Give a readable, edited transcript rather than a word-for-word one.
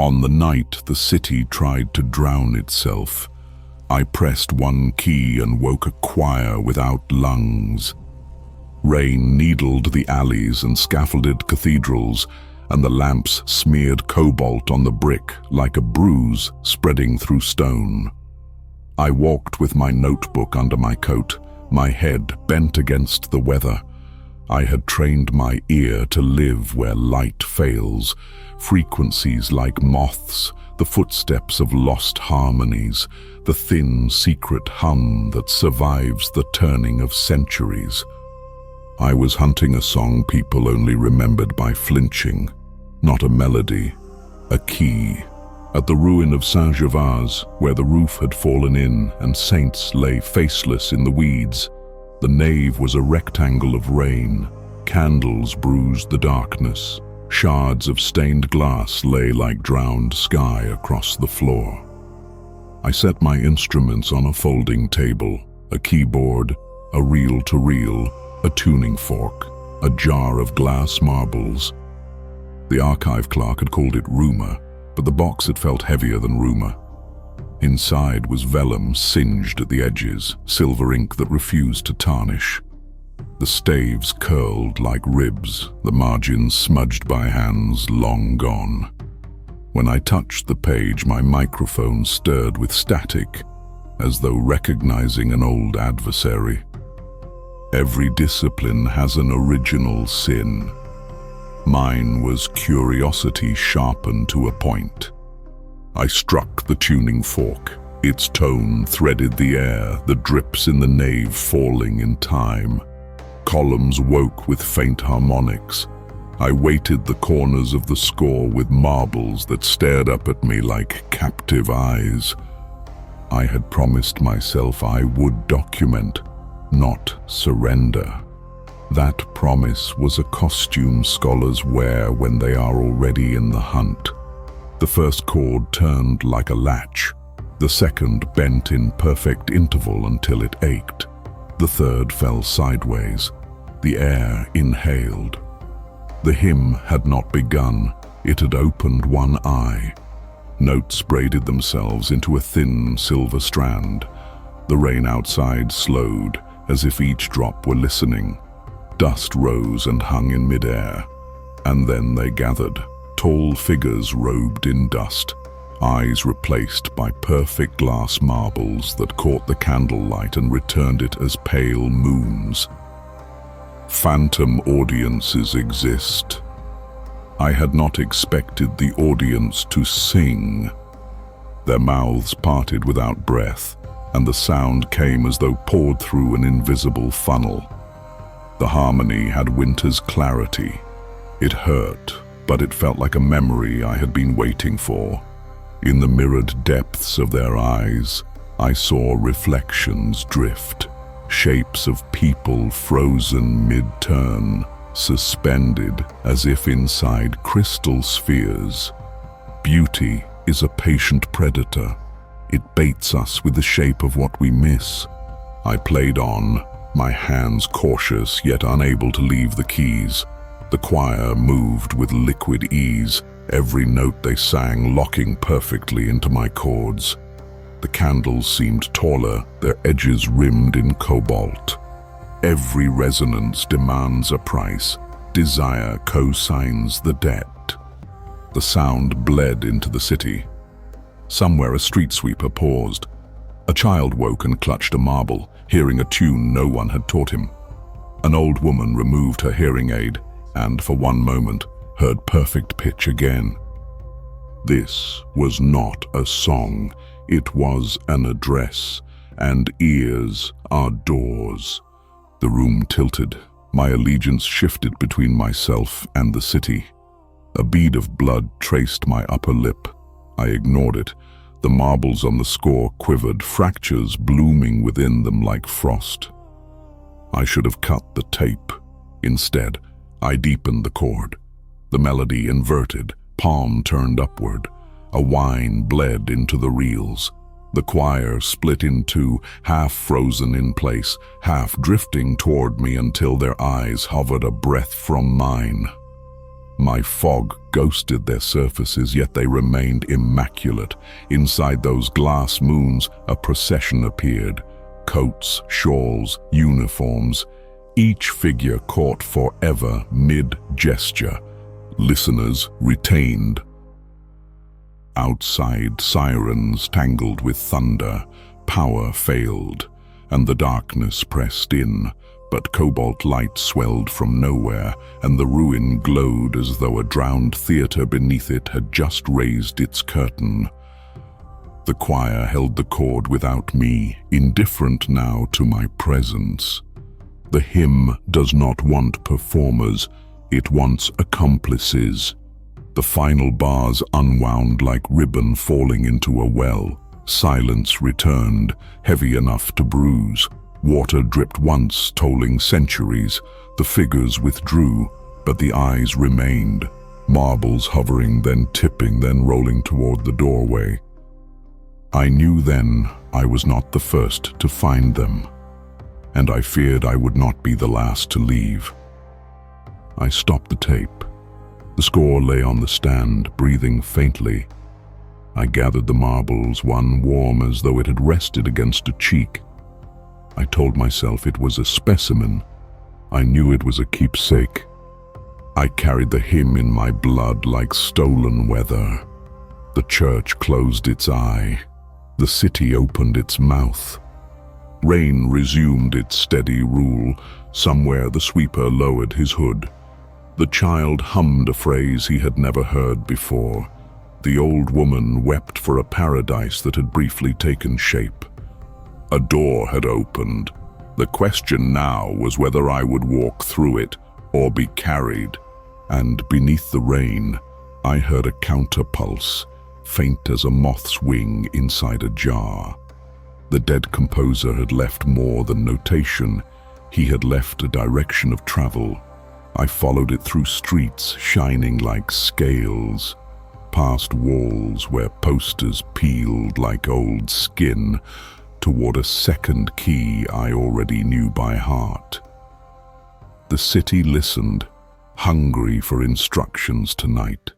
On the night the city tried to drown itself, I pressed one key and woke a choir without lungs. Rain needled the alleys and scaffolded cathedrals, and the lamps smeared cobalt on the brick like a bruise spreading through stone. I walked with my notebook under my coat, my head bent against the weather. I had trained my ear to live where light fails, frequencies like moths, the footsteps of lost harmonies, the thin secret hum that survives the turning of centuries. I was hunting a song people only remembered by flinching, not a melody, a key. At the ruin of Saint-Gervais, where the roof had fallen in and saints lay faceless in the weeds, the nave was a rectangle of rain. Candles bruised the darkness. Shards of stained glass lay like drowned sky across the floor. I set my instruments on a folding table, a keyboard, a reel-to-reel, a tuning fork, a jar of glass marbles. The archive clerk had called it rumor, but the box had felt heavier than rumor. Inside was vellum singed at the edges, silver ink that refused to tarnish. The staves curled like ribs, the margins smudged by hands long gone. When I touched the page, my microphone stirred with static, as though recognizing an old adversary. Every discipline has an original sin. Mine was curiosity sharpened to a point. I struck the tuning fork. Its tone threaded the air, the drips in the nave falling in time. Columns woke with faint harmonics. I weighted the corners of the score with marbles that stared up at me like captive eyes. I had promised myself I would document, not surrender. That promise was a costume scholars wear when they are already in the hunt. The first chord turned like a latch. The second bent in perfect interval until it ached. The third fell sideways. The air inhaled. The hymn had not begun. It had opened one eye. Notes braided themselves into a thin silver strand. The rain outside slowed, as if each drop were listening. Dust rose and hung in midair. And then they gathered, tall figures robed in dust, eyes replaced by perfect glass marbles that caught the candlelight and returned it as pale moons. Phantom audiences exist. I had not expected the audience to sing. Their mouths parted without breath, and the sound came as though poured through an invisible funnel. The harmony had winter's clarity. It hurt, but it felt like a memory I had been waiting for. In the mirrored depths of their eyes, I saw reflections drift. Shapes of people frozen mid-turn, suspended as if inside crystal spheres. Beauty is a patient predator. It baits us with the shape of what we miss. I played on, my hands cautious yet unable to leave the keys. The choir moved with liquid ease, every note they sang locking perfectly into my chords. The candles seemed taller, their edges rimmed in cobalt. Every resonance demands a price. Desire co-signs the debt. The sound bled into the city. Somewhere a street sweeper paused. A child woke and clutched a marble, hearing a tune no one had taught him. An old woman removed her hearing aid and, for one moment, heard perfect pitch again. This was not a song. It was an address, and ears are doors. The room tilted. My allegiance shifted between myself and the city. A bead of blood traced my upper lip. I ignored it. The marbles on the score quivered, fractures blooming within them like frost. I should have cut the tape. Instead, I deepened the chord. The melody inverted, palm turned upward. A whine bled into the reels. The choir split in two, half frozen in place, half drifting toward me until their eyes hovered a breath from mine. My fog ghosted their surfaces, yet they remained immaculate. Inside those glass moons, a procession appeared. Coats, shawls, uniforms, each figure caught forever mid-gesture. Listeners retained. Outside, sirens tangled with thunder. Power failed, and the darkness pressed in. But cobalt light swelled from nowhere, and the ruin glowed as though a drowned theater beneath it had just raised its curtain. The choir held the chord without me, indifferent now to my presence. The hymn does not want performers, it wants accomplices. The final bars unwound like ribbon falling into a well. Silence returned, heavy enough to bruise. Water dripped once, tolling centuries. The figures withdrew, but the eyes remained. Marbles hovering, then tipping, then rolling toward the doorway. I knew then I was not the first to find them, and I feared I would not be the last to leave. I stopped the tape. The score lay on the stand, breathing faintly. I gathered the marbles, one warm as though it had rested against a cheek. I told myself it was a specimen. I knew it was a keepsake. I carried the hymn in my blood like stolen weather. The church closed its eye. The city opened its mouth. Rain resumed its steady rule. Somewhere the sweeper lowered his hood. The child hummed a phrase he had never heard before. The old woman wept for a paradise that had briefly taken shape. A door had opened. The question now was whether I would walk through it or be carried. And beneath the rain, I heard a counterpulse, faint as a moth's wing inside a jar. The dead composer had left more than notation. He had left a direction of travel. I followed it through streets shining like scales, past walls where posters peeled like old skin, toward a second key I already knew by heart. The city listened, hungry for instructions tonight.